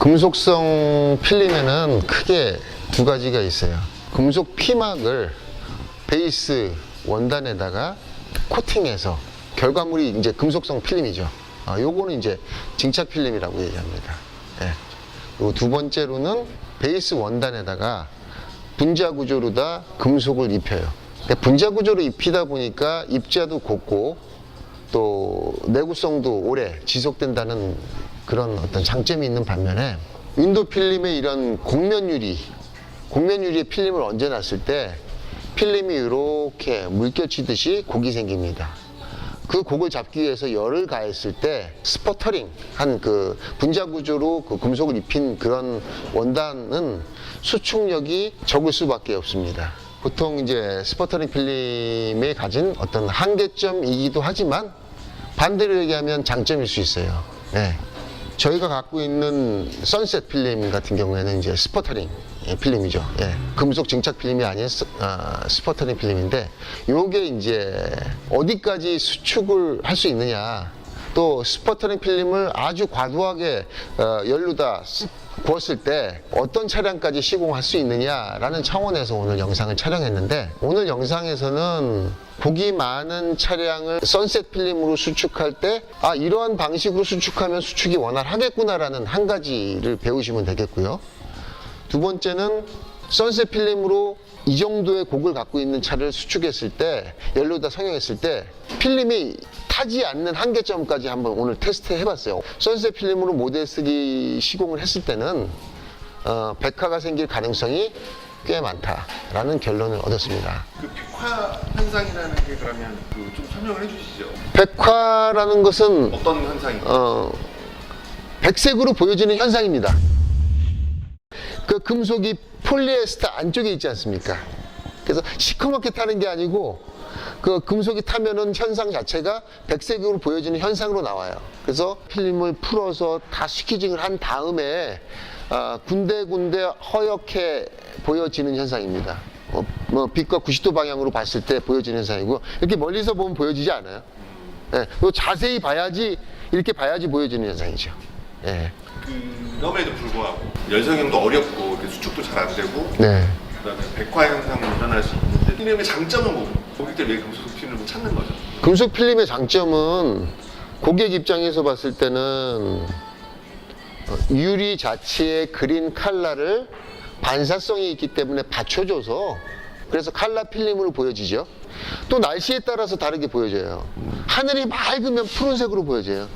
금속성 필름에는 크게 두 가지가 있어요. 금속 피막을 베이스 원단에다가 코팅해서 결과물이 이제 금속성 필름이죠. 요거는 이제 증착 필름이라고 얘기합니다. 예. 그리고 두 번째로는 베이스 원단에다가 분자 구조로다 금속을 입혀요. 분자 구조로 입히다 보니까 입자도 곱고 또 내구성도 오래 지속된다는 그런 어떤 장점이 있는 반면에 윈도우 필름의 이런 곡면유리에 필름을 얹어놨을 때 필름이 이렇게 물결치듯이 곡이 생깁니다. 그 곡을 잡기 위해서 열을 가했을 때 스퍼터링 한 그 분자 구조로 그 금속을 입힌 그런 원단은 수축력이 적을 수밖에 없습니다. 보통 이제 스퍼터링 필름에 가진 어떤 한계점이기도 하지만 반대로 얘기하면 장점일 수 있어요. 네. 저희가 갖고 있는 선셋 필름 같은 경우에는 이제 스퍼터링 필름이죠. 예. 금속 증착 필름이 아닌 스퍼터링 필름인데, 요게 이제 어디까지 수축을 할 수 있느냐, 또 스퍼터링 필름을 아주 과도하게 열로다 구웠을 때 어떤 차량까지 시공할 수 있느냐라는 차원에서 오늘 영상을 촬영했는데, 오늘 영상에서는 곡이 많은 차량을 선셋 필름으로 수축할 때 이러한 방식으로 수축하면 수축이 원활하겠구나라는 한 가지를 배우시면 되겠고요. 두 번째는 선셋 필름으로 이 정도의 곡을 갖고 있는 차를 수축했을 때, 연료다 성형했을 때 필름이 타지 않는 한계점까지 한번 오늘 테스트 해봤어요. 선셋 필름으로 모델 3 시공을 했을 때는 백화가 생길 가능성이 꽤 많다라는 결론을 얻었습니다. 그 백화 현상이라는 게 그러면 좀 설명을 해주시죠. 백화라는 것은 어떤 현상인가요? 백색으로 보여지는 현상입니다. 그 금속이 폴리에스터 안쪽에 있지 않습니까? 그래서 시커멓게 타는 게 아니고 그 금속이 타면은 현상 자체가 백색으로 보여지는 현상으로 나와요. 그래서 필름을 풀어서 다 스퀴징을 한 다음에 군데군데 허옇게 보여지는 현상입니다. 빛과 90도 방향으로 봤을 때 보여지는 현상이고, 이렇게 멀리서 보면 보여지지 않아요. 예, 자세히 봐야지, 이렇게 봐야지 보여지는 현상이죠. 예. 그럼에도 불구하고 열성형도 어렵고 이렇게 수축도 잘 안 되고, 네. 그다음에 백화 현상이 일어날 수 있는데, 필름의 장점은 뭐 고객들 왜 금속 필름을 찾는 거죠? 금속 필름의 장점은 고객 입장에서 봤을 때는 유리 자체의 그린 컬러를 반사성이 있기 때문에 받쳐줘서, 그래서 컬러 필름으로 보여지죠. 또 날씨에 따라서 다르게 보여져요. 하늘이 맑으면 푸른색으로 보여져요.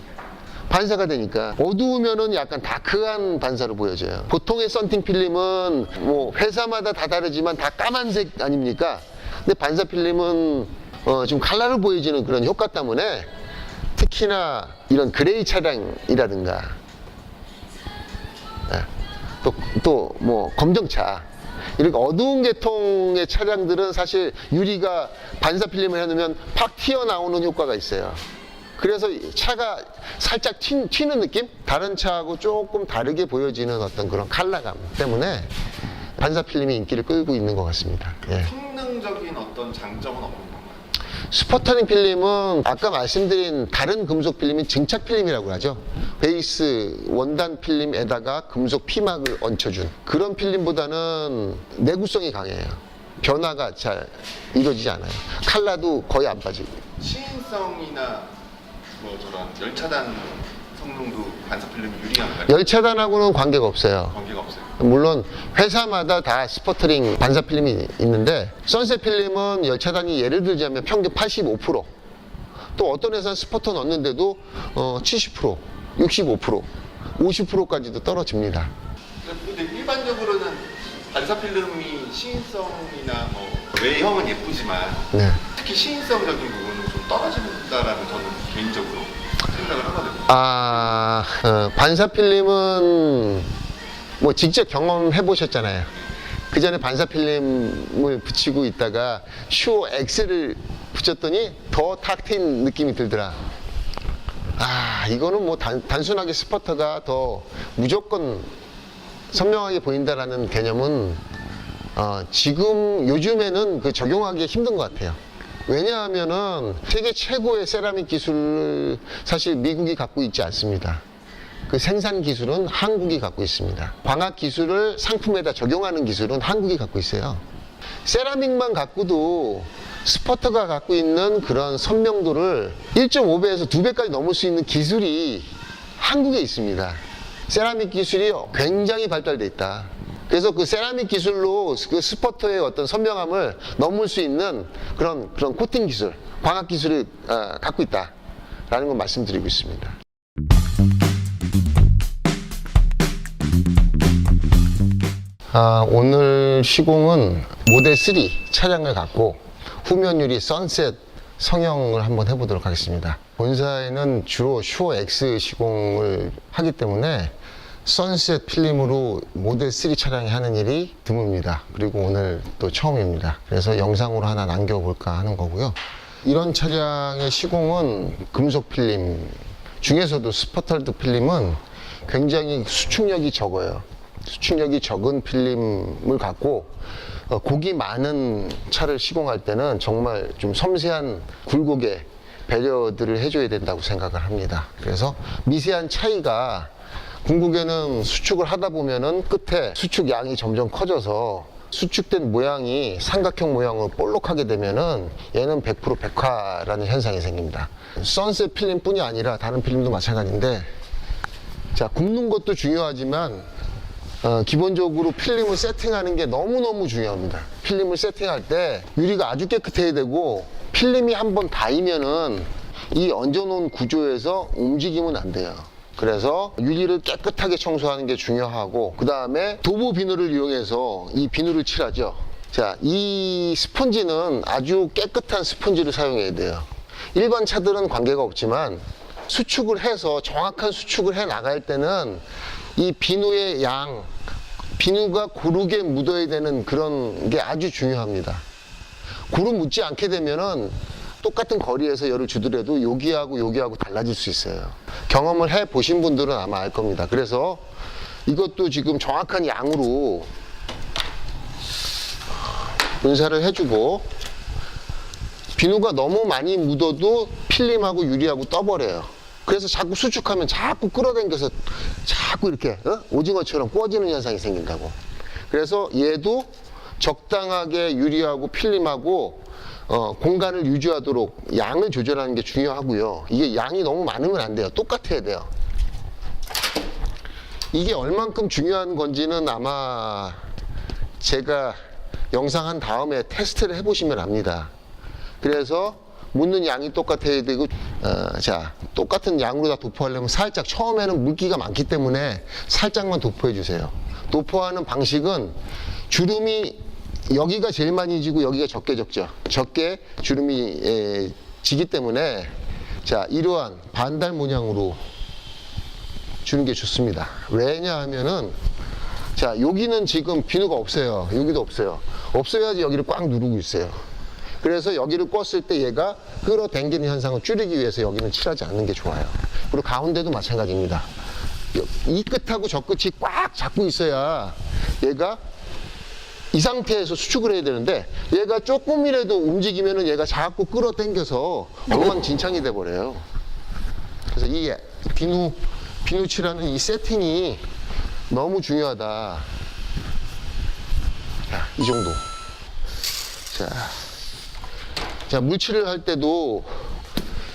반사가 되니까. 어두우면은 약간 다크한 반사로 보여져요. 보통의 썬팅 필름은 뭐 회사마다 다 다르지만 다 까만색 아닙니까? 근데 반사 필름은 좀 컬러를 보여지는 그런 효과 때문에, 특히나 이런 그레이 차량이라든가 또 뭐 검정차, 이렇게 어두운 계통의 차량들은 사실 유리가 반사 필름을 해놓으면 팍 튀어나오는 효과가 있어요. 그래서 차가 살짝 튀는 느낌? 다른 차하고 조금 다르게 보여지는 어떤 그런 컬러감 때문에 반사 필름이 인기를 끌고 있는 것 같습니다. 예. 성능적인 어떤 장점은 없는 건가요? 스퍼터링 필름은 아까 말씀드린 다른 금속 필름인 증착 필름이라고 하죠. 베이스 원단 필름에다가 금속 피막을 얹혀준 그런 필름보다는 내구성이 강해요. 변화가 잘 이루어지지 않아요. 컬러도 거의 안 빠지고. 시인성이나 뭐 저런 열차단 성능도 반사 필름이 유리한가요? 열차단하고는 관계가 없어요. 관계가 없어요. 물론 회사마다 다 스퍼터링 반사 필름이 있는데, 선셋 필름은 열차단이 예를 들자면 평균 85%, 또 어떤 회사는 스퍼터 넣는데도 70%, 65%, 50%까지도 떨어집니다. 근데 일반적으로는 반사 필름이 시인성이나 뭐 외형은 예쁘지만 네. 특히 시인성적인 부분은 좀 떨어진다라는 저는 개인적으로 생각을 하거든요. 반사 필름은 뭐 직접 경험해 보셨잖아요. 그 전에 반사 필름을 붙이고 있다가 슈어 X를 붙였더니 더 탁 트인 느낌이 들더라. 이거는 뭐 단순하게 스퍼터가 더 무조건 선명하게 보인다라는 개념은 지금 요즘에는 그 적용하기 힘든 것 같아요. 왜냐하면은 세계 최고의 세라믹 기술을 사실 미국이 갖고 있지 않습니다. 그 생산 기술은 한국이 갖고 있습니다. 광학 기술을 상품에다 적용하는 기술은 한국이 갖고 있어요. 세라믹만 갖고도 스퍼터가 갖고 있는 그런 선명도를 1.5배에서 2배까지 넘을 수 있는 기술이 한국에 있습니다. 세라믹 기술이 굉장히 발달돼 있다. 그래서 그 세라믹 기술로 그 스퍼터의 어떤 선명함을 넘을 수 있는 그런 코팅 기술, 광학 기술을 갖고 있다라는 걸 말씀드리고 있습니다. 오늘 시공은 모델 3 차량을 갖고 후면 유리 선셋 성형을 한번 해보도록 하겠습니다. 본사에는 주로 슈어 X 시공을 하기 때문에 선셋 필름으로 모델 3 차량이 하는 일이 드뭅니다. 그리고 오늘 또 처음입니다. 그래서 영상으로 하나 남겨볼까 하는 거고요. 이런 차량의 시공은 금속 필름 중에서도 스퍼털드 필름은 굉장히 수축력이 적어요. 수축력이 적은 필름을 갖고 곡이 많은 차를 시공할 때는 정말 좀 섬세한 굴곡의 배려들을 해줘야 된다고 생각을 합니다. 그래서 미세한 차이가 궁극에는 수축을 하다 보면은 끝에 수축 양이 점점 커져서 수축된 모양이 삼각형 모양으로 볼록하게 되면은 얘는 100% 백화라는 현상이 생깁니다. 선셋 필름뿐이 아니라 다른 필름도 마찬가지인데, 자, 굽는 것도 중요하지만 기본적으로 필름을 세팅하는 게 너무너무 중요합니다. 필름을 세팅할 때 유리가 아주 깨끗해야 되고, 필름이 한번 닿으면은 이 얹어놓은 구조에서 움직이면 안 돼요. 그래서 유리를 깨끗하게 청소하는 게 중요하고, 그 다음에 도보 비누를 이용해서 이 비누를 칠하죠. 자, 이 스펀지는 아주 깨끗한 스펀지를 사용해야 돼요. 일반 차들은 관계가 없지만 수축을 해서 정확한 수축을 해 나갈 때는 이 비누의 양, 비누가 고르게 묻어야 되는 그런 게 아주 중요합니다. 고루 묻지 않게 되면은 똑같은 거리에서 열을 주더라도 여기하고 달라질 수 있어요. 경험을 해 보신 분들은 아마 알 겁니다. 그래서 이것도 지금 정확한 양으로 분사를 해주고, 비누가 너무 많이 묻어도 필름하고 유리하고 떠버려요. 그래서 자꾸 수축하면 자꾸 끌어당겨서 자꾸 이렇게 오징어처럼 구워지는 현상이 생긴다고. 그래서 얘도 적당하게 유리하고 필름하고 공간을 유지하도록 양을 조절하는 게 중요하고요. 이게 양이 너무 많으면 안 돼요. 똑같아야 돼요. 이게 얼만큼 중요한 건지는 아마 제가 영상 한 다음에 테스트를 해보시면 압니다. 그래서 묻는 양이 똑같아야 되고, 자, 똑같은 양으로 다 도포하려면 살짝, 처음에는 물기가 많기 때문에 살짝만 도포해 주세요. 도포하는 방식은 주름이 여기가 제일 많이 지고 여기가 적게 적죠. 적게 주름이 지기 때문에, 자, 이러한 반달 모양으로 주는 게 좋습니다. 왜냐하면은, 자, 여기는 지금 비누가 없어요. 여기도 없어요. 없어야지 여기를 꽉 누르고 있어요. 그래서 여기를 껐을 때 얘가 끌어당기는 현상을 줄이기 위해서 여기는 칠하지 않는 게 좋아요. 그리고 가운데도 마찬가지입니다. 이 끝하고 저 끝이 꽉 잡고 있어야 얘가 이 상태에서 수축을 해야 되는데, 얘가 조금이라도 움직이면은 얘가 자꾸 끌어당겨서 엉망진창이 돼버려요. 그래서 이 비누 칠하는 이 세팅이 너무 중요하다. 자, 이 정도. 자, 물칠을 할 때도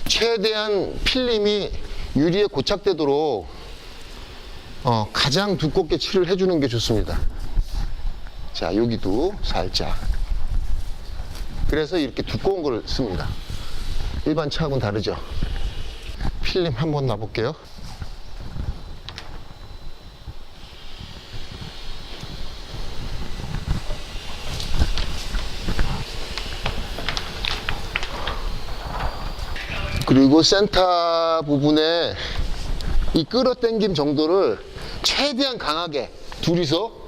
최대한 필름이 유리에 고착되도록 가장 두껍게 칠을 해주는 게 좋습니다. 자, 여기도 살짝. 그래서 이렇게 두꺼운 걸 씁니다. 일반 차하고는 다르죠. 필름 한번 놔볼게요. 그리고 센터 부분에 이 끌어당김 정도를 최대한 강하게 둘이서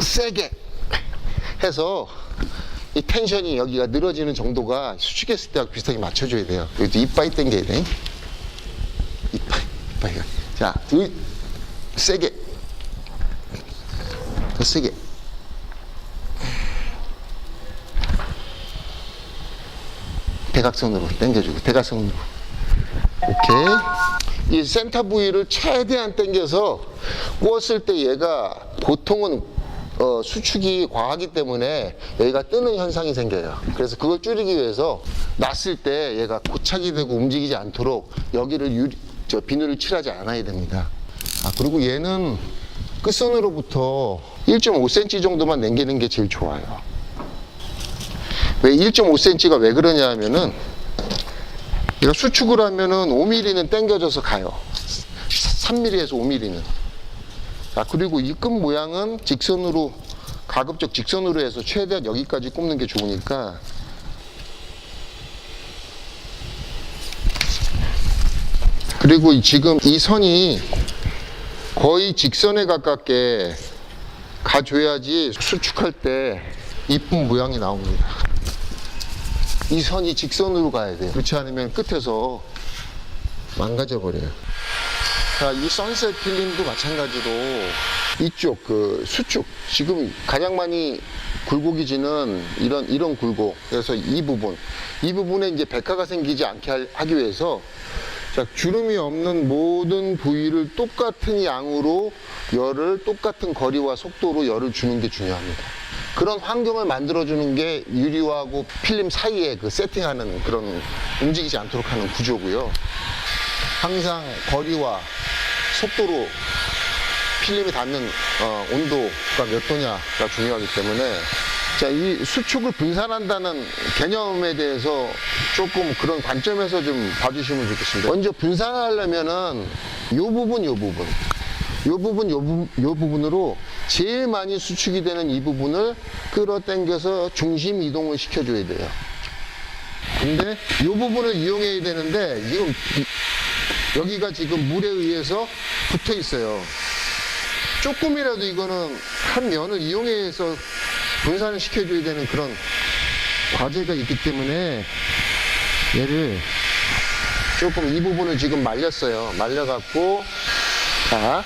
세게 해서 이 텐션이 여기가 늘어지는 정도가 수축했을 때하고 비슷하게 맞춰줘야 돼요. 여기도 이빨이 당겨야 돼. 이빨이가. 자, 세게. 더 세게. 대각선으로 당겨주고, 대각선으로. 오케이. 이 센터 부위를 최대한 당겨서 구웠을 때 얘가 보통은 수축이 과하기 때문에 여기가 뜨는 현상이 생겨요. 그래서 그걸 줄이기 위해서 놨을 때 얘가 고착이 되고 움직이지 않도록 여기를 비늘을 칠하지 않아야 됩니다. 그리고 얘는 끝선으로부터 1.5cm 정도만 남기는 게 제일 좋아요. 왜 1.5cm가 왜 그러냐 하면은 얘가 수축을 하면은 5mm는 당겨져서 가요. 3mm에서 5mm는. 그리고 이 끝 모양은 직선으로, 가급적 직선으로 해서 최대한 여기까지 꼽는 게 좋으니까. 그리고 지금 이 선이 거의 직선에 가깝게 가줘야지 수축할 때 이쁜 모양이 나옵니다. 이 선이 직선으로 가야 돼요. 그렇지 않으면 끝에서 망가져 버려요. 자, 이 선셋 필름도 마찬가지로 이쪽 그 수축, 지금 가장 많이 굴곡이 지는 이런 굴곡, 그래서 이 부분에 이제 백화가 생기지 않게 하기 위해서, 자, 주름이 없는 모든 부위를 똑같은 양으로 열을, 똑같은 거리와 속도로 열을 주는 게 중요합니다. 그런 환경을 만들어주는 게 유리하고 필름 사이에 그 세팅하는, 그런 움직이지 않도록 하는 구조고요. 항상 거리와 속도로 필름이 닿는 온도가 몇 도냐가 중요하기 때문에, 자, 이 수축을 분산한다는 개념에 대해서 조금 그런 관점에서 좀 봐주시면 좋겠습니다. 먼저 분산하려면은 요 부분으로 제일 많이 수축이 되는 이 부분을 끌어당겨서 중심 이동을 시켜줘야 돼요. 근데 이 부분을 이용해야 되는데, 지금 여기가 지금 물에 의해서 붙어 있어요. 조금이라도 이거는 한 면을 이용해서 분산을 시켜줘야 되는 그런 과제가 있기 때문에, 얘를 조금 이 부분을 지금 말렸어요. 말려갖고, 자,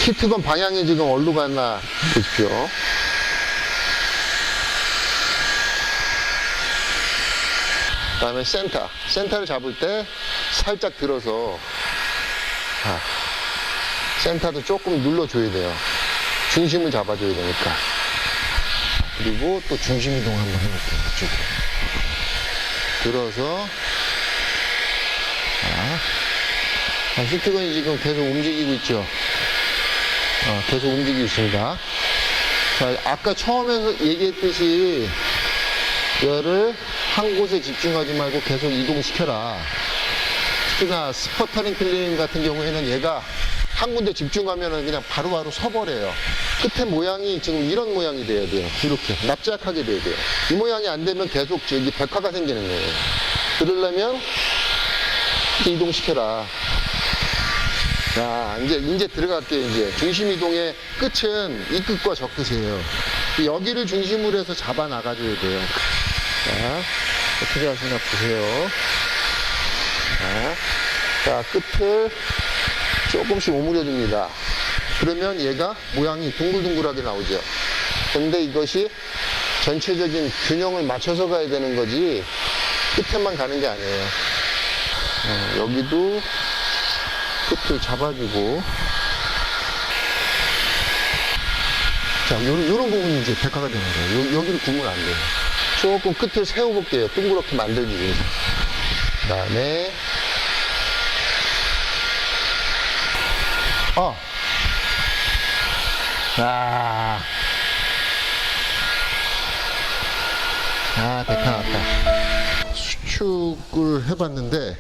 히트건 방향이 지금 어디로 갔나 보십시오. 그 다음에 센터를 잡을 때 살짝 들어서, 자, 센터도 조금 눌러줘야 돼요. 중심을 잡아줘야 되니까. 그리고 또 중심 이동 한번 해볼게요. 이쪽으로 들어서, 자, 히트건이 지금 계속 움직이고 있죠. 계속 움직이고 있습니다. 자, 아까 처음에 얘기했듯이 열을 한 곳에 집중하지 말고 계속 이동시켜라. 특히나 스퍼터링 필름 같은 경우에는 얘가 한 군데 집중하면은 그냥 바로바로 서버려요. 끝에 모양이 지금 이런 모양이 돼야 돼요. 이렇게 납작하게 돼야 돼요. 이 모양이 안 되면 계속 저기 백화가 생기는 거예요. 그러려면 이렇게 이동시켜라. 자, 이제 들어갈게요. 이제 중심 이동의 끝은 이 끝과 저 끝이에요. 여기를 중심으로 해서 잡아 나가줘야 돼요. 자, 어떻게 하시나 보세요. 자, 끝을 조금씩 오므려 줍니다. 그러면 얘가 모양이 둥글둥글하게 나오죠. 근데 이것이 전체적인 균형을 맞춰서 가야 되는 거지 끝에만 가는 게 아니에요. 여기도 끝을 잡아주고, 자, 요런 부분이 이제 백화가 되는 거예요. 여기를 구우면 안 돼요. 조금 끝을 세워볼게요. 둥그렇게 만들기 위해서. 그 다음에, 백화 났다. 수축을 해봤는데,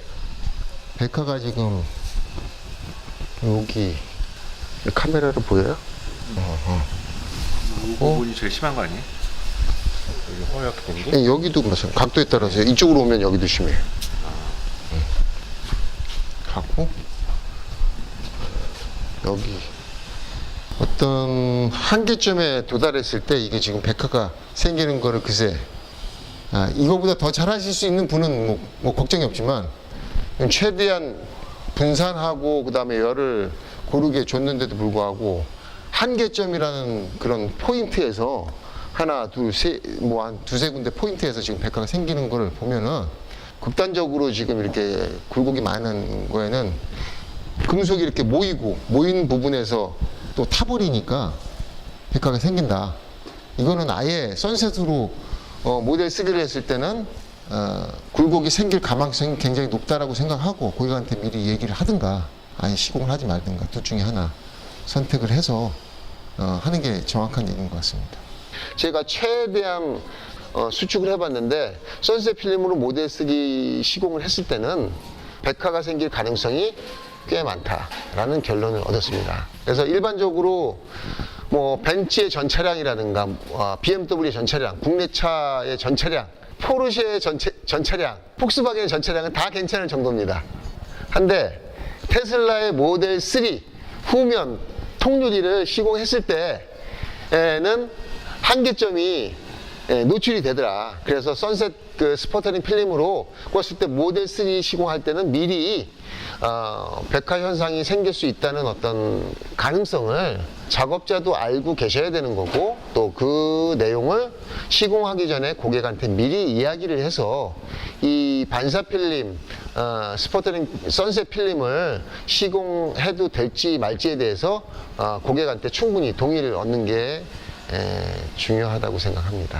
백화가 지금, 여기, 카메라로 보여요? 이 부분이 제일 심한 거 아니에요? 여기 허옇게 된 게? 네, 여기도 마찬가지. 각도에 따라서 이쪽으로 오면 여기도 심해요. 갖고 여기 어떤 한계점에 도달했을 때 이게 지금 백화가 생기는 거를 글쎄, 이거보다 더 잘하실 수 있는 분은 뭐 걱정이 없지만, 최대한 분산하고 그 다음에 열을 고르게 줬는데도 불구하고 한계점이라는 그런 포인트에서 하나, 둘, 셋, 뭐 한 두세 군데 포인트에서 지금 백화가 생기는 걸 보면은 극단적으로 지금 이렇게 굴곡이 많은 거에는 금속이 이렇게 모인 부분에서 또 타버리니까 백화가 생긴다. 이거는 아예 선셋으로 모델 3를 했을 때는 굴곡이 생길 가망성이 굉장히 높다라고 생각하고 고객한테 미리 얘기를 하든가 아예 시공을 하지 말든가 둘 중에 하나 선택을 해서 하는 게 정확한 얘기인 것 같습니다. 제가 최대한 수축을 해봤는데 선셋 필름으로 모델 3 시공을 했을 때는 백화가 생길 가능성이 꽤 많다라는 결론을 얻었습니다. 그래서 일반적으로 뭐 벤츠의 전 차량이라든가 BMW의 전 차량, 국내차의 전 차량, 포르쉐의 전 차량, 폭스바겐의 전 차량은 다 괜찮을 정도입니다. 한데 테슬라의 모델 3 후면 통유리를 시공했을 때에는 한계점이 노출이 되더라. 그래서 선셋 그 스퍼터링 필름으로 꽂았을 때 모델 3 시공할 때는 미리 백화 현상이 생길 수 있다는 어떤 가능성을 작업자도 알고 계셔야 되는 거고 또 그 내용을 시공하기 전에 고객한테 미리 이야기를 해서 이 반사 필름, 스퍼터링 선셋 필름을 시공해도 될지 말지에 대해서 고객한테 충분히 동의를 얻는 게 중요하다고 생각합니다.